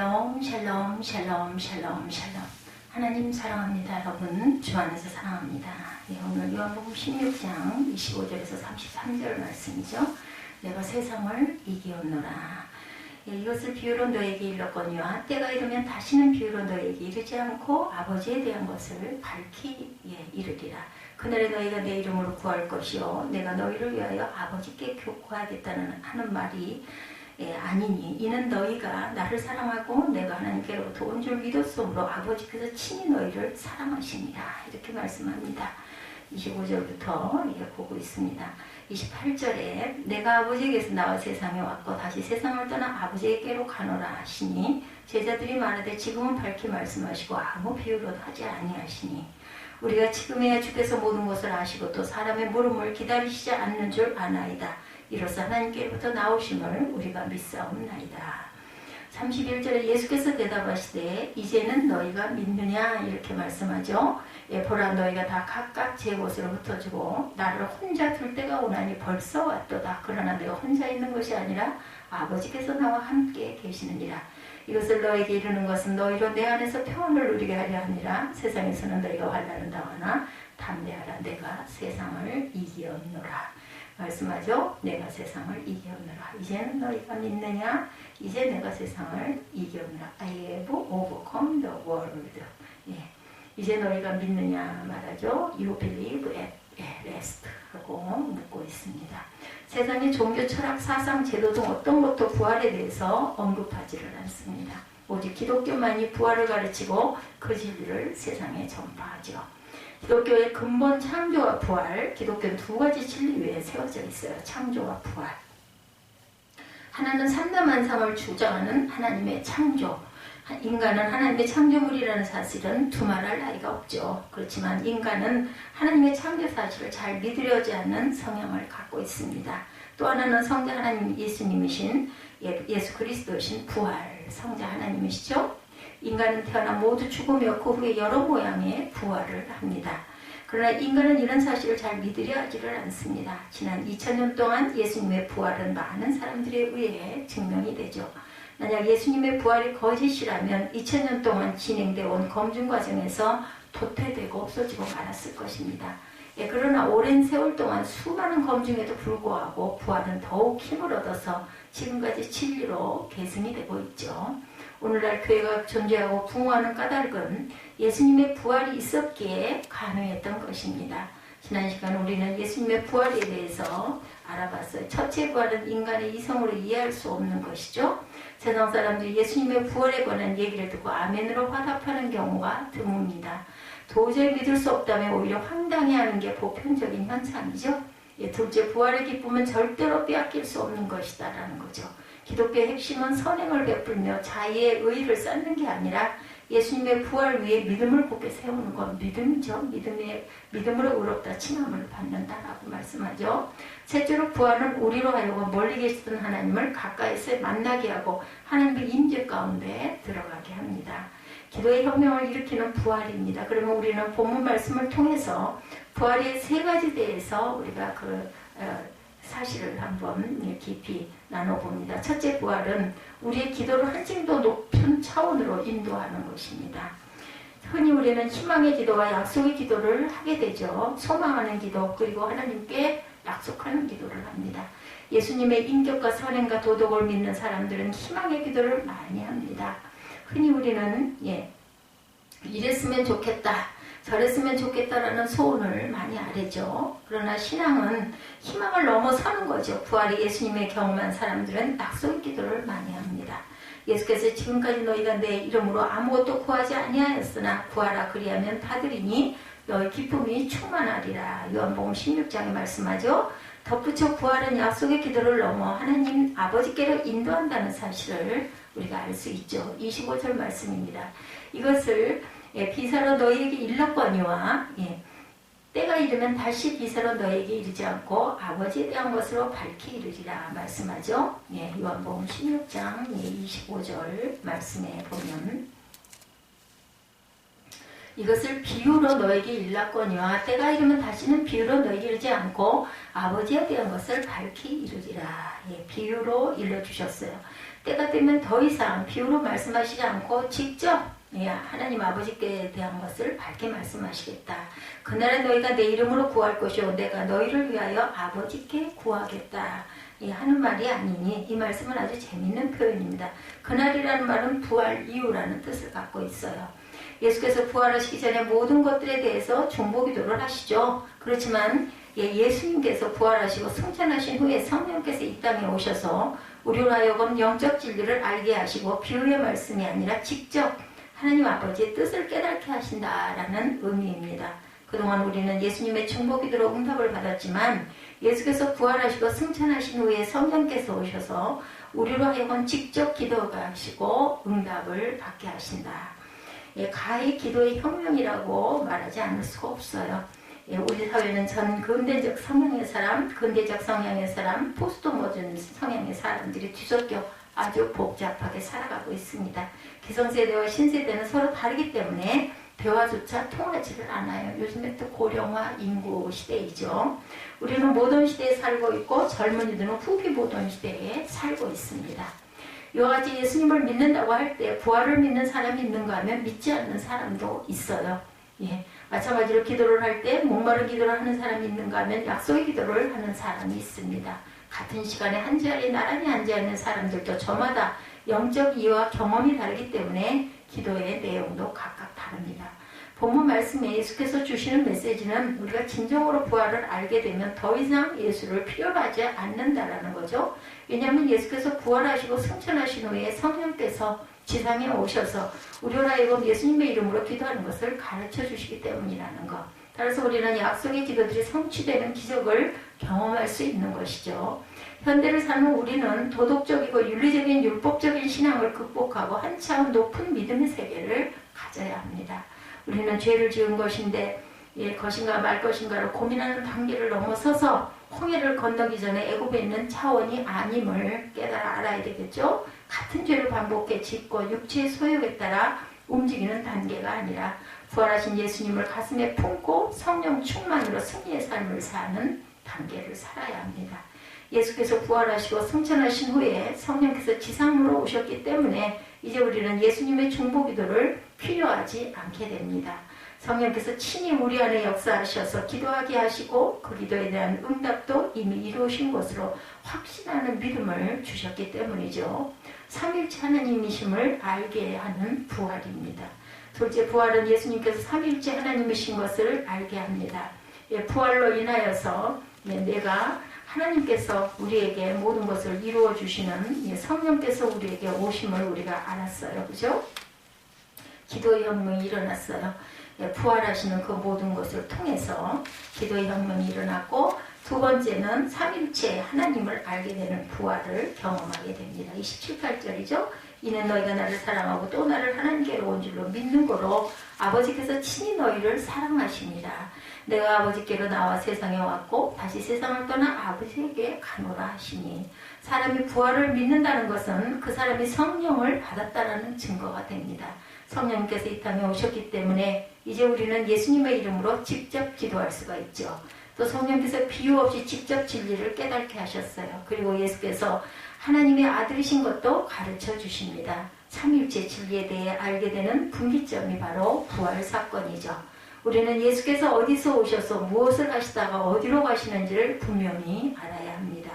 샬롬 샬롬 샬롬 샬롬 샬롬. 하나님 사랑합니다. 여러분 주 안에서 사랑합니다. 오늘 요한복음 16장 25절에서 33절 말씀이죠. 내가 세상을 이기었노라. 이것을 비유로 너에게 일렀거니와 때가 이르면 다시는 비유로 너에게 이르지 않고 아버지에 대한 것을 밝히 이르리라. 그날에 너희가 내 이름으로 구할 것이요 내가 너희를 위하여 아버지께 구하겠다는 하는 말이 아니니 이는 너희가 나를 사랑하고 내가 하나님께로부터 온 줄 믿었으므로 아버지께서 친히 너희를 사랑하시니라. 이렇게 말씀합니다. 25절부터 보고 있습니다. 28절에 내가 아버지에게서 나와 세상에 왔고 다시 세상을 떠나 아버지에게로 가노라 하시니 제자들이 말하되 지금은 밝히 말씀하시고 아무 비유로 하지 아니하시니 우리가 지금에야 주께서 모든 것을 아시고 또 사람의 물음을 기다리시지 않는 줄 아나이다. 이로써 하나님께로부터 나오심을 우리가 믿사옵나이다. 31절에 예수께서 대답하시되 이제는 너희가 믿느냐 이렇게 말씀하죠. 보라 너희가 다 각각 제 곳으로 흩어지고 나를 혼자 둘 때가 오나니 벌써 왔도다. 그러나 내가 혼자 있는 것이 아니라 아버지께서 나와 함께 계시느니라. 이것을 너에게 이르는 것은 너희로 내 안에서 평안을 누리게 하려 하니라. 세상에서는 너희가 환난을 당하나 담대하라. 내가 세상을 이기었노라. 말씀하죠. 내가 세상을 이기었노라. 이제는 너희가 믿느냐? 이제 내가 세상을 이기었노라. I have overcome the world. 이제 너희가 믿느냐 말하죠. You believe at last 하고 묻고 있습니다. 세상의 종교, 철학, 사상, 제도 등 어떤 것도 부활에 대해서 언급하지를 않습니다. 오직 기독교만이 부활을 가르치고 그 진리를 세상에 전파하죠. 기독교의 근본 창조와 부활, 기독교는 두 가지 진리 위에 세워져 있어요. 창조와 부활. 하나는 삼라만상을 주장하는 하나님의 창조. 인간은 하나님의 창조물이라는 사실은 두말할 나위가 없죠. 그렇지만 인간은 하나님의 창조 사실을 잘 믿으려지 않는 성향을 갖고 있습니다. 또 하나는 성자 하나님 예수님이신 예수 그리스도이신 부활 성자 하나님이시죠. 인간은 태어나 모두 죽으며 그 후에 여러 모양의 부활을 합니다. 그러나 인간은 이런 사실을 잘 믿으려 하지를 않습니다. 지난 2000년 동안 예수님의 부활은 많은 사람들에 의해 증명이 되죠. 만약 예수님의 부활이 거짓이라면 2000년 동안 진행되어 온 검증 과정에서 도태되고 없어지고 말았을 것입니다. 그러나 오랜 세월 동안 수많은 검증에도 불구하고 부활은 더욱 힘을 얻어서 지금까지 진리로 계승이 되고 있죠. 오늘날 교회가 존재하고 부흥하는 까닭은 예수님의 부활이 있었기에 가능했던 것입니다. 지난 시간 우리는 예수님의 부활에 대해서 알아봤어요. 첫째 부활은 인간의 이성으로 이해할 수 없는 것이죠. 세상 사람들이 예수님의 부활에 관한 얘기를 듣고 아멘으로 화답하는 경우가 드뭅니다. 도저히 믿을 수 없다면 오히려 황당해하는 게 보편적인 현상이죠. 둘째, 부활의 기쁨은 절대로 빼앗길 수 없는 것이다 라는 거죠. 기독교의 핵심은 선행을 베풀며 자의의 의의를 쌓는 게 아니라 예수님의 부활 위에 믿음을 굳게 세우는 건 믿음이죠. 믿음으로 의롭다 칭함을 받는다라고 말씀하죠. 셋째로 부활은 우리로 하여금 멀리 계시던 하나님을 가까이서 만나게 하고 하나님의 임재 가운데 들어가게 합니다. 기도의 혁명을 일으키는 부활입니다. 그러면 우리는 본문 말씀을 통해서 부활의 세 가지 대해서 우리가 사실을 한번 깊이 나눠봅니다. 첫째, 부활은 우리의 기도를 한층 더 높은 차원으로 인도하는 것입니다. 흔히 우리는 희망의 기도와 약속의 기도를 하게 되죠. 소망하는 기도 그리고 하나님께 약속하는 기도를 합니다. 예수님의 인격과 선행과 도덕을 믿는 사람들은 희망의 기도를 많이 합니다. 흔히 우리는 이랬으면 좋겠다, 저랬으면 좋겠다라는 소원을 많이 아뢰죠. 그러나 신앙은 희망을 넘어서는 거죠. 부활이 예수님의 경험한 사람들은 약속의 기도를 많이 합니다. 예수께서 지금까지 너희가 내 이름으로 아무것도 구하지 아니하였으나 구하라 그리하면 받으리니 너희 기쁨이 충만하리라. 요한복음 16장에 말씀하죠. 덧붙여 부활은 약속의 기도를 넘어 하나님 아버지께로 인도한다는 사실을 우리가 알 수 있죠. 25절 말씀입니다. 이것을 비사로 너희에게 일렀거니와 때가 이르면 다시 비사로 너희에게 이르지 않고 아버지에 대한 것으로 밝히 이르리라 말씀하죠. 요한복음 16장 25절 말씀에 보면 이것을 비유로 너에게 일렀거니와 때가 이르면 다시는 비유로 너에게 이르지 않고 아버지에 대한 것을 밝히 이루리라. 예, 비유로 일러주셨어요. 때가 되면 더 이상 비유로 말씀하시지 않고 직접 하나님 아버지께 대한 것을 밝게 말씀하시겠다. 그날에 너희가 내 이름으로 구할 것이요 내가 너희를 위하여 아버지께 구하겠다. 하는 말이 아니니 이 말씀은 아주 재미있는 표현입니다. 그날이라는 말은 부활 이후라는 뜻을 갖고 있어요. 예수께서 부활하시기 전에 모든 것들에 대해서 중보기도를 하시죠. 그렇지만 예수님께서 부활하시고 승천하신 후에 성령께서 이 땅에 오셔서 우리로 하여금 영적 진리를 알게 하시고 비유의 말씀이 아니라 직접 하나님 아버지의 뜻을 깨닫게 하신다라는 의미입니다. 그동안 우리는 예수님의 중보기도로 응답을 받았지만 예수께서 부활하시고 승천하신 후에 성령께서 오셔서 우리로 하여금 직접 기도하시고 응답을 받게 하신다. 가히 기도의 혁명이라고 말하지 않을 수가 없어요. 우리 사회는 전 근대적 성향의 사람, 근대적 성향의 사람, 포스트모던 성향의 사람들이 뒤섞여 아주 복잡하게 살아가고 있습니다. 기성세대와 신세대는 서로 다르기 때문에 대화조차 통하지를 않아요. 요즘에 또 고령화 인구 시대이죠. 우리는 모던 시대에 살고 있고 젊은이들은 후기 모던 시대에 살고 있습니다. 이와 같이 예수님을 믿는다고 할 때 부활을 믿는 사람이 있는가 하면 믿지 않는 사람도 있어요. 마찬가지로 기도를 할 때 목마른 기도를 하는 사람이 있는가 하면 약속의 기도를 하는 사람이 있습니다. 같은 시간에 한 자리에 나란히 앉아있는 사람들도 저마다 영적 이해와 경험이 다르기 때문에 기도의 내용도 각각 다릅니다. 본문 말씀에 예수께서 주시는 메시지는 우리가 진정으로 부활을 알게 되면 더 이상 예수를 필요로 하지 않는다라는 거죠. 왜냐하면 예수께서 부활하시고 승천하신 후에 성령께서 지상에 오셔서 우리로 하여금 예수님의 이름으로 기도하는 것을 가르쳐 주시기 때문이라는 것. 따라서 우리는 약속의 기도들이 성취되는 기적을 경험할 수 있는 것이죠. 현대를 사는 우리는 도덕적이고 윤리적인 율법적인 신앙을 극복하고 한 차원 높은 믿음의 세계를 가져야 합니다. 우리는 죄를 지은 것인데 것인가 말 것인가를 고민하는 단계를 넘어서서 홍해를 건너기 전에 애굽에 있는 차원이 아님을 깨달아 알아야 되겠죠. 같은 죄를 반복해 짓고 육체의 소욕에 따라 움직이는 단계가 아니라 부활하신 예수님을 가슴에 품고 성령 충만으로 승리의 삶을 사는 단계를 살아야 합니다. 예수께서 부활하시고 승천하신 후에 성령께서 지상으로 오셨기 때문에 이제 우리는 예수님의 중보기도를 필요하지 않게 됩니다. 성령께서 친히 우리 안에 역사하셔서 기도하게 하시고 그 기도에 대한 응답도 이미 이루어진 것으로 확신하는 믿음을 주셨기 때문이죠. 삼일체 하나님이심을 알게 하는 부활입니다. 둘째, 부활은 예수님께서 삼일체 하나님이신 것을 알게 합니다. 부활로 인하여서 내가 하나님께서 우리에게 모든 것을 이루어 주시는 성령께서 우리에게 오심을 우리가 알았어요. 그죠? 기도의 혁명이 일어났어요. 부활하시는 그 모든 것을 통해서 기도의 혁명이 일어났고, 두 번째는 삼일체 하나님을 알게 되는 부활을 경험하게 됩니다. 27, 8절이죠. 이는 너희가 나를 사랑하고 또 나를 하나님께로 온 줄로 믿는 거로 아버지께서 친히 너희를 사랑하십니다. 내가 아버지께로 나와 세상에 왔고 다시 세상을 떠나 아버지에게 가노라 하시니, 사람이 부활을 믿는다는 것은 그 사람이 성령을 받았다는 증거가 됩니다. 성령님께서 이 땅에 오셨기 때문에 이제 우리는 예수님의 이름으로 직접 기도할 수가 있죠. 또 성령께서 비유 없이 직접 진리를 깨닫게 하셨어요. 그리고 예수께서 하나님의 아들이신 것도 가르쳐 주십니다. 삼일체 진리에 대해 알게 되는 분기점이 바로 부활 사건이죠. 우리는 예수께서 어디서 오셔서 무엇을 하시다가 어디로 가시는지를 분명히 알아야 합니다.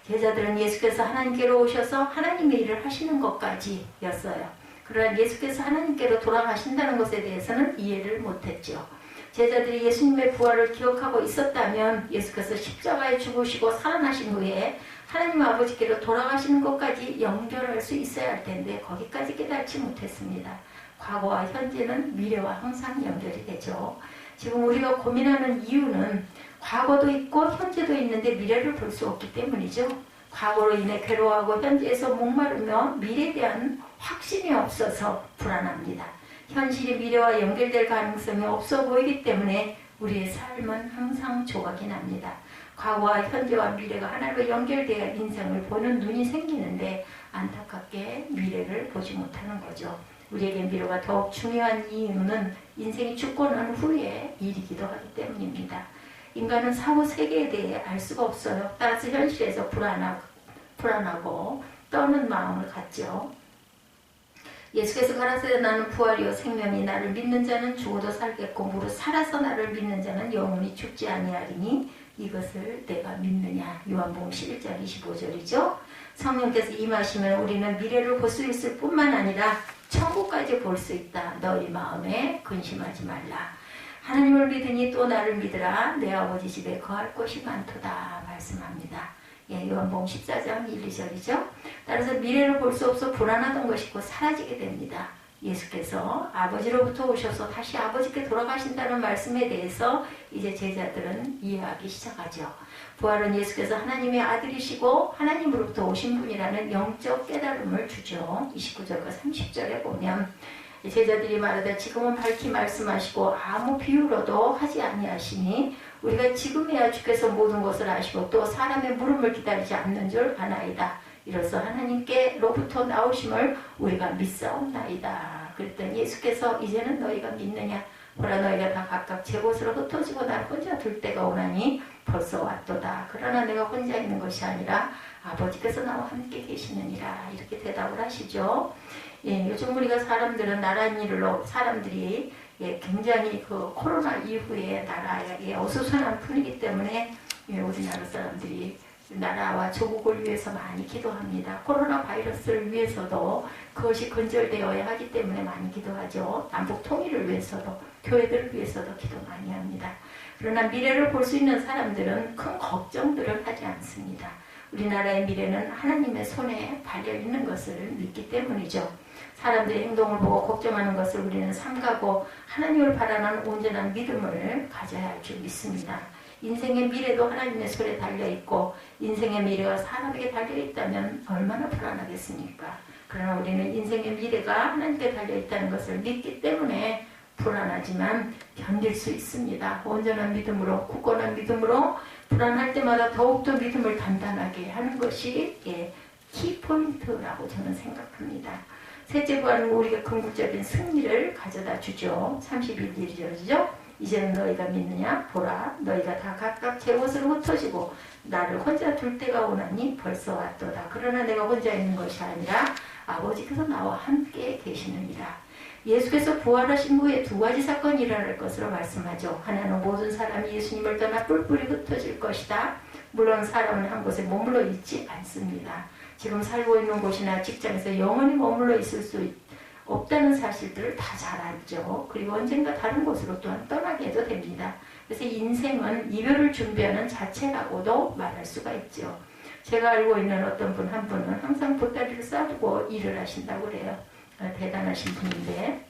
제자들은 예수께서 하나님께로 오셔서 하나님의 일을 하시는 것까지였어요. 그러나 예수께서 하나님께로 돌아가신다는 것에 대해서는 이해를 못했죠. 제자들이 예수님의 부활을 기억하고 있었다면 예수께서 십자가에 죽으시고 살아나신 후에 하나님 아버지께로 돌아가시는 것까지 연결할 수 있어야 할 텐데 거기까지 깨닫지 못했습니다. 과거와 현재는 미래와 항상 연결이 되죠. 지금 우리가 고민하는 이유는 과거도 있고 현재도 있는데 미래를 볼 수 없기 때문이죠. 과거로 인해 괴로워하고 현재에서 목마르며 미래에 대한 확신이 없어서 불안합니다. 현실이 미래와 연결될 가능성이 없어 보이기 때문에 우리의 삶은 항상 조각이 납니다. 과거와 현재와 미래가 하나로 연결되어 인생을 보는 눈이 생기는데 안타깝게 미래를 보지 못하는 거죠. 우리에게 미래가 더욱 중요한 이유는 인생이 죽고 난 후에 일이기도 하기 때문입니다. 인간은 사후 세계에 대해 알 수가 없어요. 따라서 현실에서 불안하고 떠는 마음을 갖죠. 예수께서 가라사대 나는 부활이요 생명이 나를 믿는 자는 죽어도 살겠고 무릇 살아서 나를 믿는 자는 영원히 죽지 아니하리니 이것을 내가 믿느냐. 요한복음 11장 25절이죠. 성령께서 임하시면 우리는 미래를 볼 수 있을 뿐만 아니라 천국까지 볼 수 있다. 너희 마음에 근심하지 말라. 하나님을 믿으니 또 나를 믿으라. 내 아버지 집에 거할 곳이 많도다 말씀합니다. 요한복음 14장 1, 2절이죠. 따라서 미래를 볼 수 없어 불안하던 것이 곧 사라지게 됩니다. 예수께서 아버지로부터 오셔서 다시 아버지께 돌아가신다는 말씀에 대해서 이제 제자들은 이해하기 시작하죠. 부활은 예수께서 하나님의 아들이시고 하나님으로부터 오신 분이라는 영적 깨달음을 주죠. 29절과 30절에 보면 제자들이 말하되 지금은 밝히 말씀하시고 아무 비유로도 하지 아니하시니 우리가 지금이야 주께서 모든 것을 아시고 또 사람의 물음을 기다리지 않는 줄 아나이다. 이로써 하나님께로부터 나오심을 우리가 믿사옵나이다. 그랬더니 예수께서 이제는 너희가 믿느냐? 보라 너희가 다 각각 제 곳으로 흩어지고 날 혼자 둘 때가 오나니 벌써 왔도다. 그러나 내가 혼자 있는 것이 아니라 아버지께서 나와 함께 계시느니라. 이렇게 대답을 하시죠. 요즘 우리가 사람들은 나란 일로 사람들이 굉장히 그 코로나 이후에 나라의 어수선한 분위기 때문에 우리나라 사람들이 나라와 조국을 위해서 많이 기도합니다. 코로나 바이러스를 위해서도 그것이 근절되어야 하기 때문에 많이 기도하죠. 남북 통일을 위해서도 교회들을 위해서도 기도 많이 합니다. 그러나 미래를 볼 수 있는 사람들은 큰 걱정들을 하지 않습니다. 우리나라의 미래는 하나님의 손에 달려있는 것을 믿기 때문이죠. 사람들의 행동을 보고 걱정하는 것을 우리는 삼가고 하나님을 바라는 온전한 믿음을 가져야 할 줄 믿습니다. 인생의 미래도 하나님의 손에 달려있고 인생의 미래가 사람에게 달려있다면 얼마나 불안하겠습니까? 그러나 우리는 인생의 미래가 하나님께 달려있다는 것을 믿기 때문에 불안하지만 견딜 수 있습니다. 온전한 믿음으로, 굳건한 믿음으로 불안할 때마다 더욱더 믿음을 단단하게 하는 것이 키포인트라고 저는 생각합니다. 셋째 부활은 우리가 궁극적인 승리를 가져다 주죠. 31절이죠. 이제는 너희가 믿느냐? 보라, 너희가 다 각각 제 곳으로 흩어지고 나를 혼자 둘 때가 오나니 벌써 왔도다. 그러나 내가 혼자 있는 것이 아니라 아버지께서 나와 함께 계시느니라. 예수께서 부활하신 후에 두 가지 사건이 일어날 것으로 말씀하죠. 하나는 모든 사람이 예수님을 떠나 뿔뿔이 흩어질 것이다. 물론 사람은 한 곳에 머물러 있지 않습니다. 지금 살고 있는 곳이나 직장에서 영원히 머물러 있을 수 없다는 사실들을 다 잘 알죠. 그리고 언젠가 다른 곳으로 또한 떠나게 해도 됩니다. 그래서 인생은 이별을 준비하는 자체라고도 말할 수가 있죠. 제가 알고 있는 어떤 분 한 분은 항상 보따리를 싸두고 일을 하신다고 그래요. 대단하신 분인데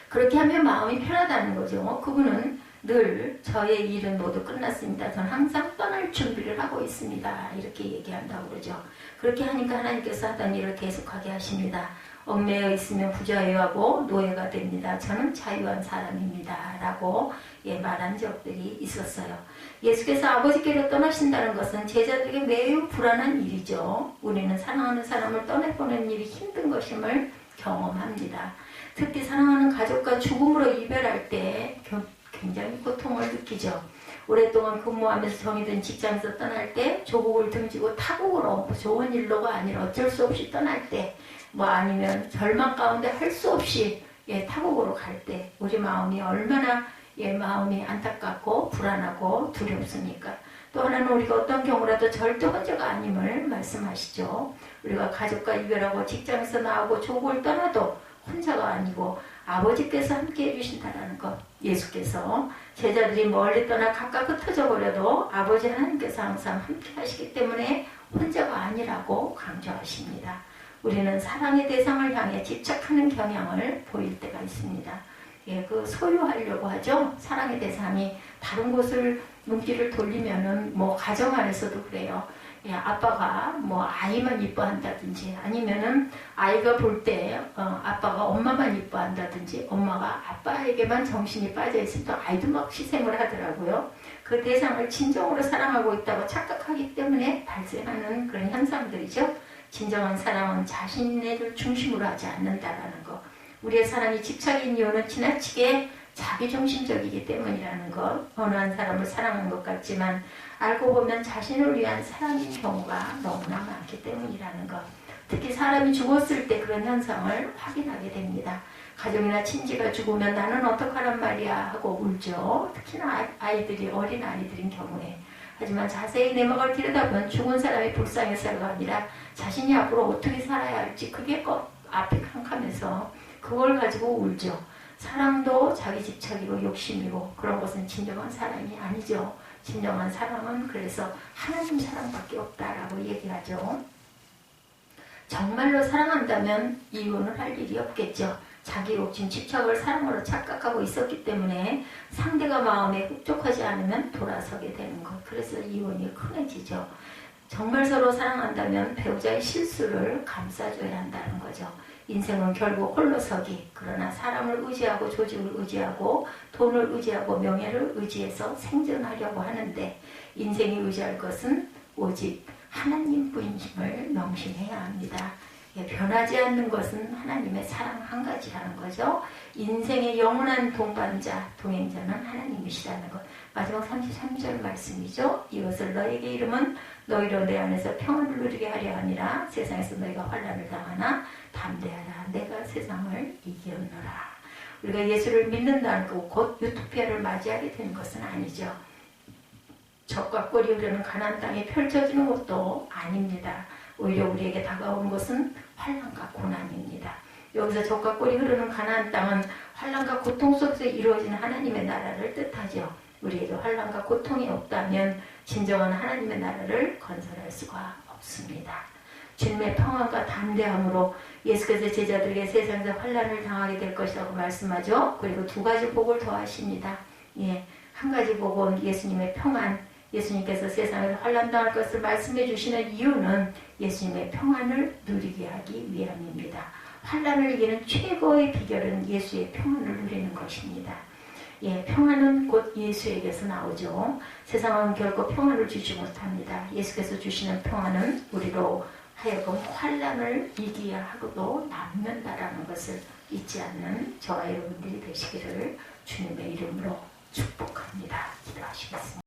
그렇게 하면 마음이 편하다는 거죠. 그분은 늘 저의 일은 모두 끝났습니다. 저는 항상 떠날 준비를 하고 있습니다. 이렇게 얘기한다고 그러죠. 그렇게 하니까 하나님께서 하던 일을 계속하게 하십니다. 얽매여 있으면 부자여야 하고 노예가 됩니다. 저는 자유한 사람입니다. 라고 말한 적들이 있었어요. 예수께서 아버지께로 떠나신다는 것은 제자들에게 매우 불안한 일이죠. 우리는 사랑하는 사람을 떠내보내는 일이 힘든 것임을 경험합니다. 특히 사랑하는 가족과 죽음으로 이별할 때 굉장히 고통을 느끼죠. 오랫동안 근무하면서 정해진 직장에서 떠날 때 조국을 등지고 타국으로 좋은 일로가 아니라 어쩔 수 없이 떠날 때 아니면 절망 가운데 할 수 없이 타국으로 갈 때 우리 마음이 얼마나 마음이 안타깝고 불안하고 두렵습니까? 또 하나는 우리가 어떤 경우라도 절대 혼자가 아님을 말씀하시죠. 우리가 가족과 이별하고 직장에서 나오고 조국을 떠나도 혼자가 아니고 아버지께서 함께 해주신다는 것. 예수께서 제자들이 멀리 떠나 각각 흩어져 버려도 아버지 하나님께서 항상 함께 하시기 때문에 혼자가 아니라고 강조하십니다. 우리는 사랑의 대상을 향해 집착하는 경향을 보일 때가 있습니다. 그 소유하려고 하죠. 사랑의 대상이 다른 곳을 눈길을 돌리면은 가정 안에서도 그래요. 아빠가 아이만 이뻐한다든지 아니면은 아이가 볼 때 아빠가 엄마만 이뻐한다든지 엄마가 아빠에게만 정신이 빠져 있을 때 아이도 막 희생을 하더라고요. 그 대상을 진정으로 사랑하고 있다고 착각하기 때문에 발생하는 그런 현상들이죠. 진정한 사랑은 자신을 중심으로 하지 않는다라는 것. 우리의 사랑이 집착인 이유는 지나치게 자기중심적이기 때문이라는 것. 어느 한 사람을 사랑한 것 같지만 알고 보면 자신을 위한 사랑인 경우가 너무나 많기 때문이라는 것. 특히 사람이 죽었을 때 그런 현상을 확인하게 됩니다. 가족이나 친지가 죽으면 나는 어떡하란 말이야 하고 울죠. 특히나 아이들이, 어린 아이들인 경우에. 하지만 자세히 내막을 들여다보면 죽은 사람이 불쌍해서가 아니라 자신이 앞으로 어떻게 살아야 할지 그게 꼭 앞에 캄캄해서 그걸 가지고 울죠. 사랑도 자기 집착이고 욕심이고 그런 것은 진정한 사랑이 아니죠. 진정한 사랑은 그래서 하나님 사랑밖에 없다라고 얘기하죠. 정말로 사랑한다면 이혼을 할 일이 없겠죠. 자기 욕심, 집착을 사랑으로 착각하고 있었기 때문에 상대가 마음에 흡족하지 않으면 돌아서게 되는 것. 그래서 이혼이 흔해지죠. 정말 서로 사랑한다면 배우자의 실수를 감싸줘야 한다는 거죠. 인생은 결국 홀로서기. 그러나 사람을 의지하고 조직을 의지하고 돈을 의지하고 명예를 의지해서 생존하려고 하는데 인생이 의지할 것은 오직 하나님뿐임을 명심해야 합니다. 변하지 않는 것은 하나님의 사랑 한 가지라는 거죠. 인생의 영원한 동반자, 동행자는 하나님이시라는 것. 마지막 33절 말씀이죠. 이것을 너에게 이름은 너희로 내 안에서 평안을 누리게 하려 하니라. 세상에서 너희가 환난을 당하나 담대하라. 내가 세상을 이기었노라. 우리가 예수를 믿는다는 거 곧 유토피아를 맞이하게 되는 것은 아니죠. 적과 꿀이 흐르는 가나안 땅에 펼쳐지는 것도 아닙니다. 오히려 우리에게 다가온 것은 환난과 고난입니다. 여기서 적과 꿀이 흐르는 가나안 땅은 환난과 고통 속에서 이루어진 하나님의 나라를 뜻하죠. 우리에게 환난과 고통이 없다면 진정한 하나님의 나라를 건설할 수가 없습니다. 주님의 평안과 담대함으로 예수께서 제자들에게 세상에서 환난을 당하게 될 것이라고 말씀하죠. 그리고 두 가지 복을 더하십니다. 한 가지 복은 예수님의 평안. 예수님께서 세상에서 환난 당할 것을 말씀해 주시는 이유는 예수님의 평안을 누리게 하기 위함입니다. 환난을 이기는 최고의 비결은 예수의 평안을 누리는 것입니다. 평안은 곧 예수에게서 나오죠. 세상은 결코 평안을 주지 못합니다. 예수께서 주시는 평안은 우리로 하여금 환난을 이기야 하고도 남는다라는 것을 잊지 않는 저와 여러분들이 되시기를 주님의 이름으로 축복합니다. 기도하시겠습니다.